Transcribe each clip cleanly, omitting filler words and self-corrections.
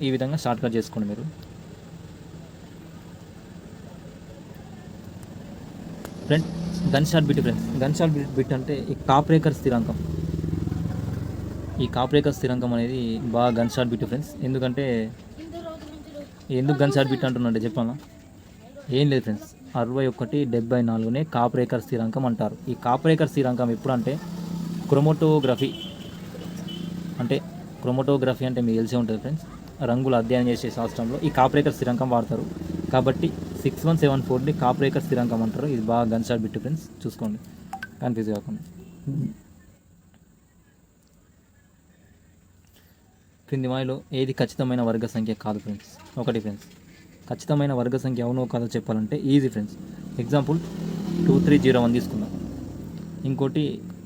ఈ విధంగా short cut చేసుకోండి మీరు. Friend gun shot bit friends, gun shot bit అంటే ఈ కాప్రేకర్ స్థిరాంకం. ఈ కాప్రేకర్ స్థిరాంకం అనేది బాగా గన్ షాట్ బిట్ ఫ్రెండ్స్. ఎందుకంటే ఎందుకు గన్ షాట్ బిట్ అంటున్నాంటే చెప్పాలా, ఏం లేదు ఫ్రెండ్స్, 61/74నే కాప్రేకర్ స్థిరాంకం అంటారు. ఈ కాప్రేకర్ స్థిరాంకం ఎప్పుడు అంటే క్రోమోటోగ్రఫీ అంటే మీకు తెలిసే ఉంటుంది ఫ్రెండ్స్, రంగుల అధ్యయనం చేసే శాస్త్రంలో ఈ కాప్రేకర్ స్థిరాంకం వాడతారు. కాబట్టి 6174ని కాప్రేకర్ స్థిరాంకం అంటారు. ఇది బాగా గన్ షాట్ బిట్ ఫ్రెండ్స్, చూసుకోండి కన్ఫ్యూజ్ కాకుండా. క్రింది వాయిలో ఏది ఖచ్చితమైన వర్గ సంఖ్య కాదు ఫ్రెండ్స్? ఒకటి ఫ్రెండ్స్, ఖచ్చితమైన వర్గ సంఖ్య అవునో కాదో చెప్పాలంటే ఈజీ ఫ్రెండ్స్. ఎగ్జాంపుల్ 2301 తీసుకుందాం, ఇంకోటి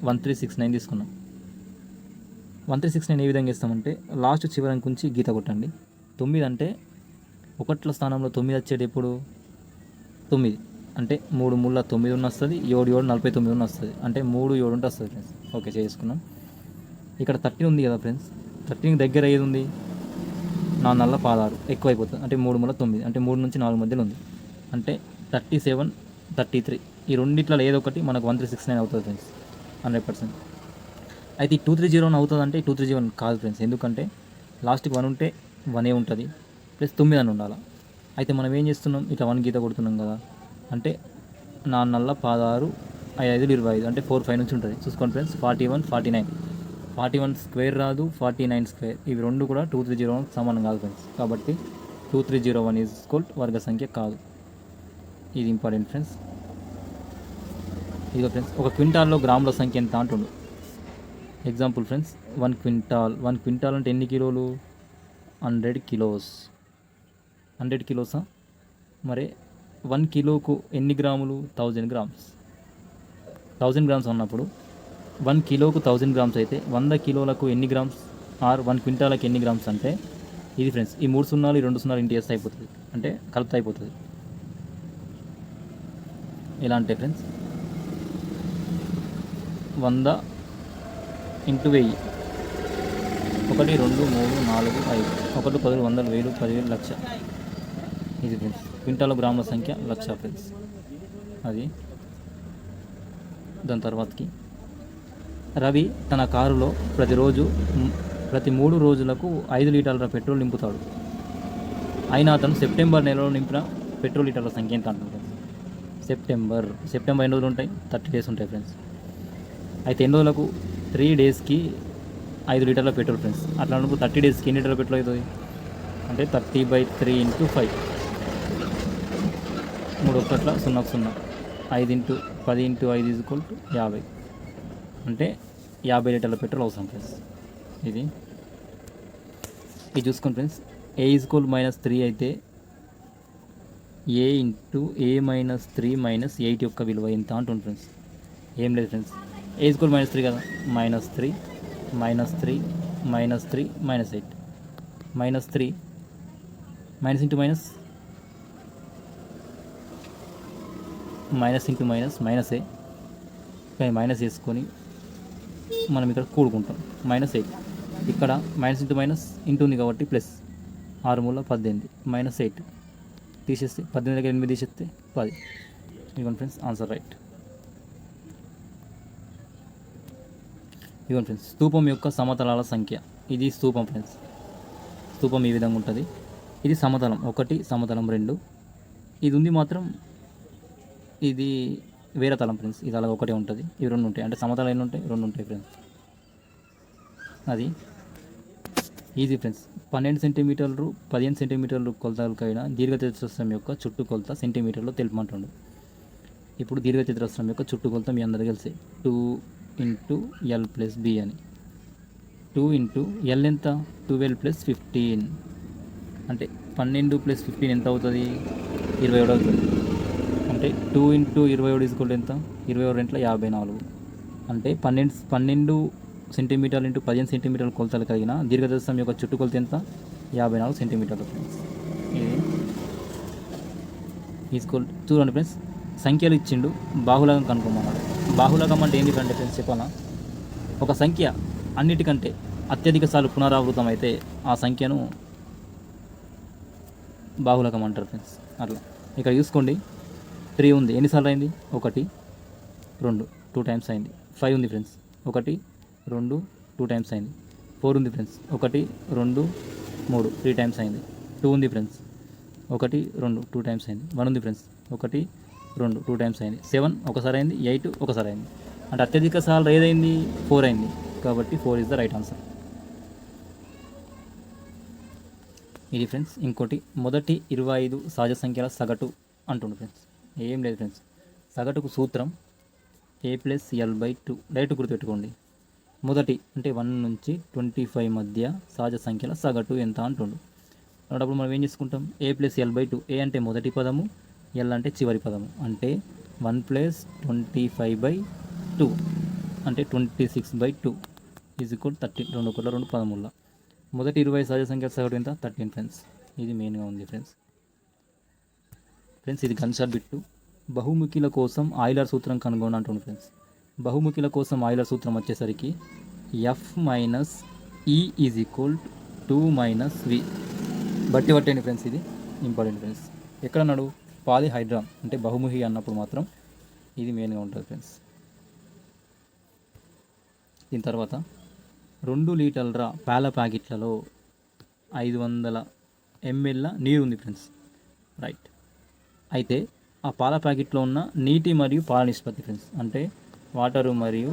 1369 తీసుకున్నాం. 1369 ఏ విధంగా ఇస్తామంటే లాస్ట్ చివరి అంకె నుంచి గీత కొట్టండి. 9 అంటే 1 స్థానంలో 9 వచ్చేది ఎప్పుడు? 9 అంటే 3 3 9 ఉన్న వస్తుంది, 7 7 49 ఉన్న వస్తుంది, అంటే 3 7 ఉంటే వస్తుంది ఫ్రెండ్స్. ఓకే, చేసుకున్నాం. ఇక్కడ 13 ఉంది కదా ఫ్రెండ్స్, 13 దగ్గర ఏది ఉంది? 4 16 ఎక్కువైపోతుంది, అంటే 3 3 9, అంటే 3 నుంచి 4 మధ్యలో ఉంది, అంటే 37 33. ఈ రెండిట్లో ఏదో ఒకటి మనకు 1369 అవుతుంది ఫ్రెండ్స్, 100%. అయితే ఈ 2301 అవుతుంది అంటే 2301 కాదు ఫ్రెండ్స్. ఎందుకంటే లాస్ట్కి 1 ఉంటే 1 ఉంటుంది, ప్లస్ 9 అని ఉండాలి. అయితే మనం ఏం చేస్తున్నాం, ఇట్లా 1 గీత కొడుతున్నాం కదా, అంటే 4 16 5 5 25, అంటే 4 5 నుంచి ఉంటుంది. చూసుకోండి ఫ్రెండ్స్, 41 49. 41 స్క్వేర్ రాదు, 49 స్క్వేర్, ఇవి రెండు కూడా 2301 సమానం కాదు ఫ్రెండ్స్. కాబట్టి 2301 ఈజ్ ఈక్వల్ వర్గ సంఖ్య కాదు. ఇది ఇంపార్టెంట్ ఫ్రెండ్స్. ఇదిగో ఫ్రెండ్స్, ఒక క్వింటాల్లో గ్రాముల సంఖ్య ఎంత అంటుండు. ఎగ్జాంపుల్ ఫ్రెండ్స్, 1 క్వింటాల్ అంటే ఎన్ని కిలోలు? 100 కిలోస్. 100 కిలోసా? మరి 1 కిలోకు ఎన్ని గ్రాములు? 1000 గ్రామ్స్. 1000 గ్రామ్స్ అన్నప్పుడు 1 కిలోకు 1000 గ్రామ్స్ అయితే 100 కిలోలకు ఎన్ని గ్రామ్స్? ఆర్ 1 క్వింటాలకు ఎన్ని గ్రామ్స్ అంటే ఇది ఫ్రెండ్స్. ఈ 3 సున్నాలు ఈ 2 సున్నాలు ఇంటి వేస్తే అయిపోతుంది, అంటే కలుపుతా అయిపోతుంది. ఎలా అంటే ఫ్రెండ్స్, 100 ఇంటూ 1000, 1 2 3 4 5, 1 10 100 1000 10,000 లక్ష. ఇది ఫ్రెండ్స్ క్వింటాల గ్రాముల సంఖ్య లక్ష ఫ్రెండ్స్. అది దాని తర్వాతకి రవి తన కారులో ప్రతి 3 రోజులకు 5 లీటర్ల పెట్రోల్ నింపుతాడు. అయినా అతను సెప్టెంబర్ నెలలో నింపిన పెట్రోల్ లీటర్ల సంఖ్య ఎంత అంటారు ఫ్రెండ్స్? సెప్టెంబర్ ఎన్ని రోజులు ఉంటాయి? 30 డేస్ ఉంటాయి ఫ్రెండ్స్. అయితే ఎన్ని రోజులకు? 3 డేస్కి 5 లీటర్ల పెట్రోల్ ఫ్రెండ్స్. అట్లా అన్నప్పుడు 30 డేస్కి ఎన్ని లీటర్ల పెట్రోల్ అవుతుంది అంటే 30/3 × 5, 3 1 0 0, 5 × 10 × 5 = 50, అంటే 50 లీటర్ల పెట్రోల్ అవసరం ఫ్రెండ్స్. ఇది చూసుకోండి ఫ్రెండ్స్. a = -3 అయితే a × a - 3 - 8 యొక్క విలువ ఎంత అంటుంది ఫ్రెండ్స్? ఏం లేదు ఫ్రెండ్స్, a = -3 కదా, -3 -3 -3 -8, -3 minus into minus, minus into minus మైనసే, కానీ మైనస్ వేసుకొని మనం ఇక్కడ కూడుకుంటాం. -8 ఇక్కడ మైనస్ ఇంటూ మైనస్ ఇంటూ ఉంది కాబట్టి ప్లస్, 6 3 18 -8 తీసేస్తే 18 దగ్గర 8 తీసేస్తే 10. ఇదిగోండి ఫ్రెండ్స్ ఆన్సర్ రైట్. ఇదిగోండి ఫ్రెండ్స్, స్తూపం యొక్క సమతలాల సంఖ్య. ఇది స్తూపం ఫ్రెండ్స్. స్తూపం ఈ విధంగా ఉంటుంది. ఇది సమతలం 1, సమతలం 2. ఇది ఉంది మాత్రం ఇది వేరే తలం ఫ్రెండ్స్. ఇది అలాగ ఒకటే ఉంటుంది, ఇవి 2 ఉంటాయి. అంటే సమతలం ఎన్ని ఉంటాయి? 2 ఉంటాయి ఫ్రెండ్స్. అది ఈజీ ఫ్రెండ్స్. 12 సెంటీమీటర్లు 15 సెంటీమీటర్లు కొలతలకైనా దీర్ఘచతురస్రం యొక్క చుట్టుకొలత సెంటీమీటర్లో తెలుపమంటుండు. ఇప్పుడు దీర్ఘచతురస్రం యొక్క చుట్టుకొలత మీ అందరికీ తెలిసే 2 × L + B అని. 2 × L ఎంత? 12 + 15, అంటే 12 + 15 ఎంత అవుతుంది? 21 అవుతుంది. అంటే 2 × 21 ఎంత? 21 × 54, అంటే 12 సెంటీమీటర్లు × 15 సెంటీమీటర్ల కొలతలు కలిగిన దీర్ఘచతురస్రం యొక్క చుట్టుకొలత ఎంత? 54 సెంటీమీటర్లు ఫ్రెండ్స్. ఇది చూడండి ఫ్రెండ్స్, సంఖ్యలు ఇచ్చిండు, బాహుళకం కనుక్కోమన్నాడు. బాహుళకం అంటే ఏంటి అంటే ఫ్రెండ్స్ చెప్పాలా, ఒక సంఖ్య అన్నిటికంటే అత్యధిక సార్లు పునరావృతం అయితే ఆ సంఖ్యను బాహుళకం అంటారు ఫ్రెండ్స్. అట్లా ఇక్కడ చూసుకోండి, 3 ఉంది, ఎన్నిసార్లు అయింది? 1 2 2 టైమ్స్ అయింది. 5 ఉంది ఫ్రెండ్స్, 1 2 2 టైమ్స్ అయింది. 4 ఉంది ఫ్రెండ్స్, 1 2 3 3 టైమ్స్ అయింది. 2 ఉంది ఫ్రెండ్స్, 1 2 2 టైమ్స్ అయింది. 1 ఉంది ఫ్రెండ్స్, 1 2 2 టైమ్స్ అయింది. 7 ఒకసారి అయింది. 8 ఒకసారి అయింది. అంటే అత్యధిక సార్లు ఏదైంది? 4 అయింది. కాబట్టి 4 ఈజ్ ద రైట్ ఆన్సర్. ఇది ఫ్రెండ్స్. ఇంకోటి, మొదటి 25 సహజ సంఖ్యల సగటు అంటుండు ఫ్రెండ్స్. ఏం లేదు ఫ్రెండ్స్, సగటుకు సూత్రం a+l/2. డైరెక్ట్ గుర్తుపెట్టుకోండి. మొదటి అంటే 1 నుంచి 25 మధ్య సహజ సంఖ్యల సగటు ఎంత అంటుండు. అప్పుడు మనం ఏం చేసుకుంటాం? a+l/2. ఏ అంటే మొదటి పదము, ఎల్ అంటే చివరి పదము. అంటే 1 + 25/2 అంటే 26/2 ఈజ్ ఈక్వల్ 13. 2 1 2 13. మొదటి 20 సహజ సంఖ్యల సగటు ఎంత? 13 ఫ్రెండ్స్. ఇది మెయిన్గా ఉంది ఫ్రెండ్స్. ఇది గన్షాట్ బిట్టు. బహుముఖిల కోసం ఆయిలర్ సూత్రం కనుగొని అంటుంది ఫ్రెండ్స్. బహుముఖిల కోసం ఆయిలర్ సూత్రం వచ్చేసరికి F - E is equal 2 - V. బట్టి పట్టండి ఫ్రెండ్స్, ఇది ఇంపార్టెంట్ ఫ్రెండ్స్. ఎక్కడ అన్నాడు? పాలిహైడ్రాన్ అంటే బహుముఖి అన్నప్పుడు మాత్రం ఇది మెయిన్గా ఉంటుంది ఫ్రెండ్స్. దీని తర్వాత 2 లీటర్ల పాల ప్యాకెట్లలో 500 ml నీరు ఉంది ఫ్రెండ్స్. రైట్. అయితే ఆ పాల ప్యాకెట్లో ఉన్న నీటి మరియు పాల నిష్పత్తి ఫ్రెండ్స్. అంటే వాటరు మరియు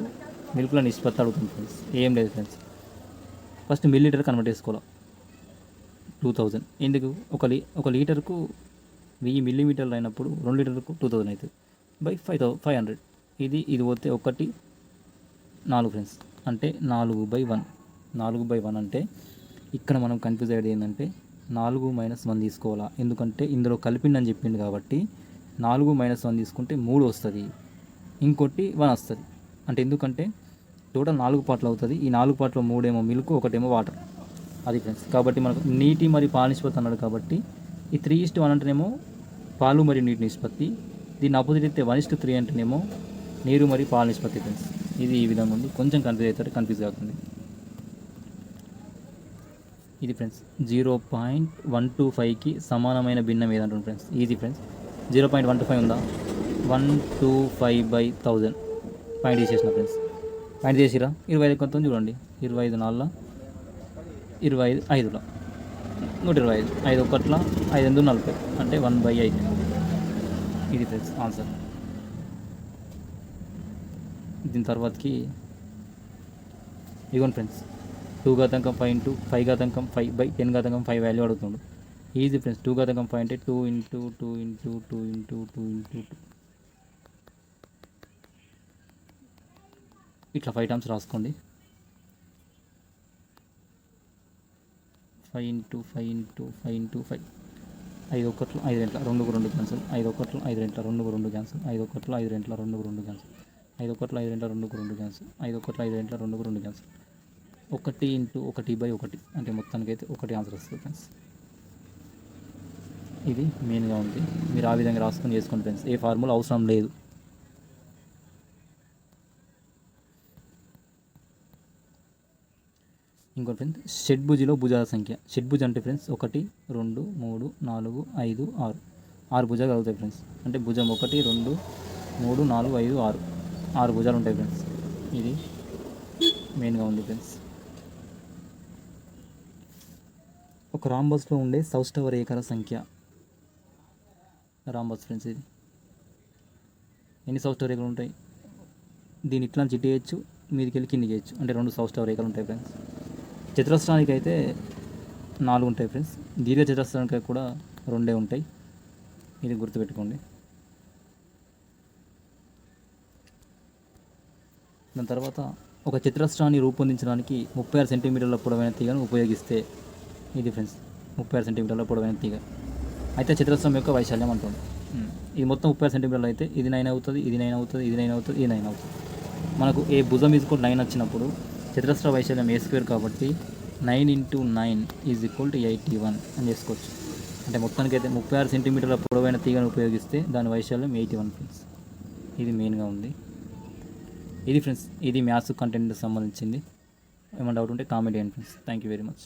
మిల్క్ల నిష్పత్తి అడుగుతుంది ఫ్రెండ్స్. ఏం లేదు ఫ్రెండ్స్, ఫస్ట్ మిల్లీలీటర్ కన్వర్ట్ చేసుకోవాలి. 2000 ఎందుకు? ఒక లీటర్కు 1000 మిల్లీమీటర్లు అయినప్పుడు 2 లీటర్కు 2000 అవుతుంది. బై 500. ఇది పోతే 1 4 ఫ్రెండ్స్. అంటే 4/1. 4/1 అంటే ఇక్కడ మనం కన్ఫ్యూజ్ అయ్యేది ఏంటంటే 4 - 1 తీసుకోవాలా. ఎందుకంటే ఇందులో కలిపిండని చెప్పిండు కాబట్టి 4 - 1 తీసుకుంటే 3 వస్తుంది, ఇంకోటి 1 వస్తుంది. అంటే ఎందుకంటే టోటల్ 4 పార్ట్లు అవుతుంది. ఈ 4 పార్ట్లో 3 ఏమో మిల్క్, 1 ఏమో వాటర్. అది ఫ్రెండ్స్. కాబట్టి మనకు నీటి మరియు పాల నిష్పత్తి అన్నాడు కాబట్టి ఈ 3:1 అంటేనేమో పాలు మరియు నీటి నిష్పత్తి. దీన్ని ఆపోజిట్ అయితే 1:3 అంటేనేమో నీరు మరియు పాల నిష్పత్తి ఫ్రెండ్స్. ఇది ఈ విధంగా ఉంది. కొంచెం కన్ఫ్యూజ్ కాకుండా. ఇది ఫ్రెండ్స్ 0.125కి సమానమైన భిన్నం ఏదంటుంది ఫ్రెండ్స్. Easy friends. 0.125 ఉందా? 125/1000 పాయింట్ చేసేసిన ఫ్రెండ్స్. పాయింట్ చేసిరా? 25 కొంత చూడండి. 25 4 25 5 125 5 1 5 8 40 అంటే 1/8. ఇది ఫ్రెండ్స్ ఆన్సర్. దీని తర్వాతకి ఇదిగోండి ఫ్రెండ్స్, 2 5 ఇంటూ 5 5 10 5 వాల్యూ అడుగుతుండు. Easy friends. 2 5 అంటే 2 × 2 × 2 × 2 × 2 ఇట్లా 5 టైమ్స్ రాసుకోండి. 5 × 5 × 5 × 5 5 1 5 2 2 2 cancel. 5 1 5 2 2 2 cancel. 5 1 5 2 2 2 cancel. 5 1 5 2 2 2 cancel. 5 1 5 2 2 2 cancel. 1 × 1/1 అంటే మొత్తానికి అయితే 1 ఆన్సర్ వస్తుంది ఫ్రెండ్స్. ఇది మెయిన్గా ఉంది. మీరు ఆ విధంగా రాసుకొని చేసుకోండి ఫ్రెండ్స్. ఏ ఫార్ములా అవసరం లేదు. ఇంకోటి ఫ్రెండ్స్, షడ్భుజిలో భుజాల సంఖ్య. షడ్భుజ అంటే ఫ్రెండ్స్ 1 2 3 4 5 6 6 భుజాలు కలుగుతాయి ఫ్రెండ్స్. అంటే భుజం 1 2 3 4 5 6 6 భుజాలు ఉంటాయి ఫ్రెండ్స్. ఇది మెయిన్గా ఉంది ఫ్రెండ్స్. ఒక రాంబస్లో ఉండే సౌష్ఠవ రేఖల సంఖ్య. Rhombus friends. ఇది ఎన్ని సౌష్ఠవ రేఖలు ఉంటాయి? దీన్ని ఇట్లా చిట్టేయచ్చు, మీదికి వెళ్ళి కిందికి వేయచ్చు. అంటే 2 సౌష్ఠవ రేఖలు ఉంటాయి ఫ్రెండ్స్. చతురస్రానికి అయితే 4 ఉంటాయి ఫ్రెండ్స్. దీర్ఘ చతురస్రానికి కూడా 2 ఉంటాయి. ఇది గుర్తుపెట్టుకోండి. దాని తర్వాత ఒక చతురస్రాన్ని రూపొందించడానికి 36 సెంటీమీటర్ల పొడవైన తీగను ఉపయోగిస్తే, ఇది ఫ్రెండ్స్ 36 సెంటీమీటర్ల పొడవైన తీగ అయితే చతురస్రం యొక్క వైశాల్యం అంటుంది. ఇది మొత్తం 36 సెంటీమీటర్లు అయితే ఇది 9 అవుతుంది, ఇది 9 అవుతుంది, ఇది 9 అవుతుంది, ఇది 9 అవుతుంది. మనకు ఏ భుజం ఈజ్ ఈక్వల్ 9 వచ్చినప్పుడు చతురస్ర వైశాల్యం a² కాబట్టి 9 × 9 ఈజ్ ఈక్వల్ టు 81 అని చేసుకోవచ్చు. అంటే మొత్తానికి అయితే 36 సెంటీమీటర్ల పొడవైన తీగను ఉపయోగిస్తే దాని వైశాల్యం 81 ఫ్రెండ్స్. ఇది మెయిన్గా ఉంది. ఇది ఫ్రెండ్స్, ఇది మ్యాథ్స్ కంటెంట్కి సంబంధించింది. ఏమైనా డౌట్ ఉంటే కామెంట్ చేయండి friends. Thank you very much.